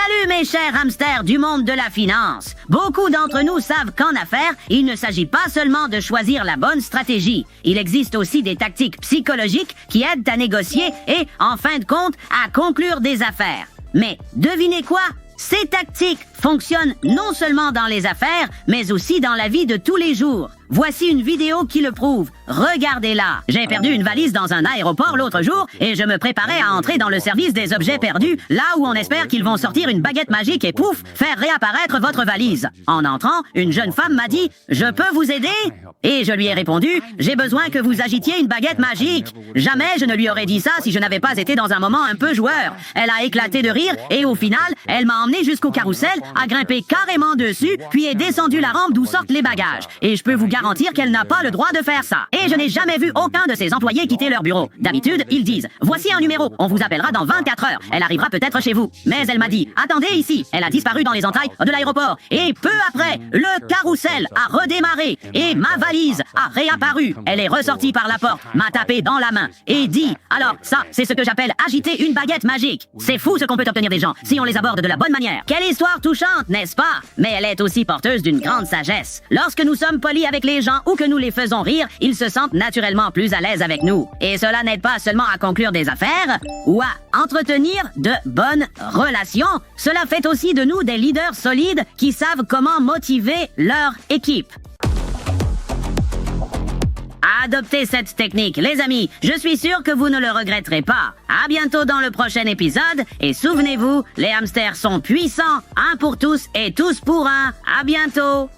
Salut mes chers hamsters du monde de la finance. Beaucoup d'entre nous savent qu'en affaires, il ne s'agit pas seulement de choisir la bonne stratégie. Il existe aussi des tactiques psychologiques qui aident à négocier et, en fin de compte, à conclure des affaires. Mais devinez quoi? Ces tactiques fonctionnent non seulement dans les affaires, mais aussi dans la vie de tous les jours. Voici une vidéo qui le prouve. Regardez-la. J'ai perdu une valise dans un aéroport l'autre jour et je me préparais à entrer dans le service des objets perdus, là où on espère qu'ils vont sortir une baguette magique et pouf, faire réapparaître votre valise. En entrant, une jeune femme m'a dit « Je peux vous aider ?» Et je lui ai répondu « J'ai besoin que vous agitiez une baguette magique. » Jamais je ne lui aurais dit ça si je n'avais pas été dans un moment un peu joueur. Elle a éclaté de rire et au final, elle m'a emmené jusqu'au carrousel, a grimpé carrément dessus, puis est descendu la rampe d'où sortent les bagages. Et je peux vous garantir qu'elle n'a pas le droit de faire ça. Et je n'ai jamais vu aucun de ses employés quitter leur bureau. D'habitude, ils disent « Voici un numéro, on vous appellera dans 24 heures. Elle arrivera peut-être chez vous. » Mais elle m'a dit « Attendez ici. » Elle a disparu dans les entrailles de l'aéroport. Et peu après, le carrousel a redémarré et ma valise a réapparu. Elle est ressortie par la porte, m'a tapé dans la main et dit « Alors ça, c'est ce que j'appelle agiter une baguette magique. » C'est fou ce qu'on peut obtenir des gens si on les aborde de la bonne manière. Quelle histoire touchante, n'est-ce pas? Mais elle est aussi porteuse d'une grande sagesse. Lorsque nous sommes polis avec les gens ou que nous les faisons rire, ils se sentent naturellement plus à l'aise avec nous. Et cela n'aide pas seulement à conclure des affaires ou à entretenir de bonnes relations. Cela fait aussi de nous des leaders solides qui savent comment motiver leur équipe. Adoptez cette technique, les amis. Je suis sûr que vous ne le regretterez pas. À bientôt dans le prochain épisode. Et souvenez-vous, les hamsters sont puissants. Un pour tous et tous pour un. À bientôt.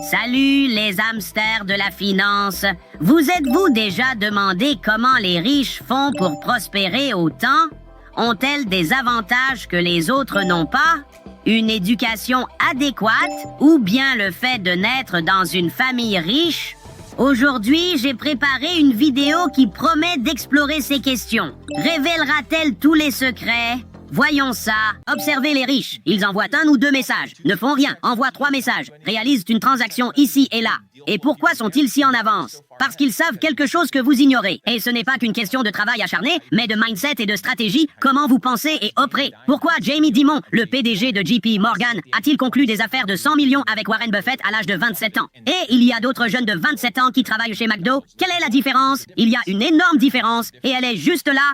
Salut les hamsters de la finance. Vous êtes-vous déjà demandé comment les riches font pour prospérer autant? Ont-elles des avantages que les autres n'ont pas? Une éducation adéquate ou bien le fait de naître dans une famille riche? Aujourd'hui, j'ai préparé une vidéo qui promet d'explorer ces questions. Révélera-t-elle tous les secrets? Voyons ça. Observez les riches. Ils envoient 1 ou 2 messages. Ne font rien. Envoient 3 messages. Réalisent une transaction ici et là. Et pourquoi sont-ils si en avance? Parce qu'ils savent quelque chose que vous ignorez. Et ce n'est pas qu'une question de travail acharné, mais de mindset et de stratégie, comment vous pensez et opérez. Pourquoi Jamie Dimon, le PDG de JP Morgan, a-t-il conclu des affaires de 100 millions avec Warren Buffett à l'âge de 27 ans? Et il y a d'autres jeunes de 27 ans qui travaillent chez McDo. Quelle est la différence? Il y a une énorme différence, et elle est juste là.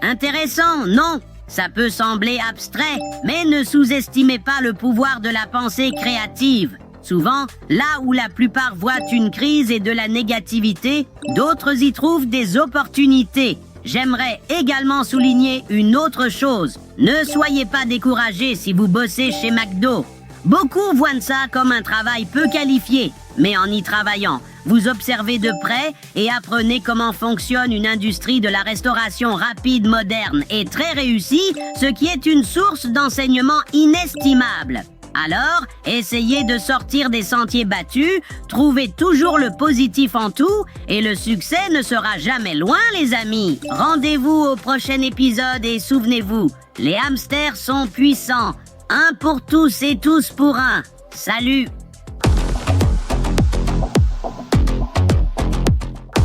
Intéressant, non? Ça peut sembler abstrait, mais ne sous-estimez pas le pouvoir de la pensée créative. Souvent, là où la plupart voient une crise et de la négativité, d'autres y trouvent des opportunités. J'aimerais également souligner une autre chose. Ne soyez pas découragés si vous bossez chez McDo. Beaucoup voient ça comme un travail peu qualifié, mais en y travaillant, vous observez de près et apprenez comment fonctionne une industrie de la restauration rapide, moderne et très réussie, ce qui est une source d'enseignement inestimable. Alors, essayez de sortir des sentiers battus, trouvez toujours le positif en tout, et le succès ne sera jamais loin, les amis. Rendez-vous au prochain épisode et souvenez-vous, les hamsters sont puissants. Un pour tous et tous pour un. Salut!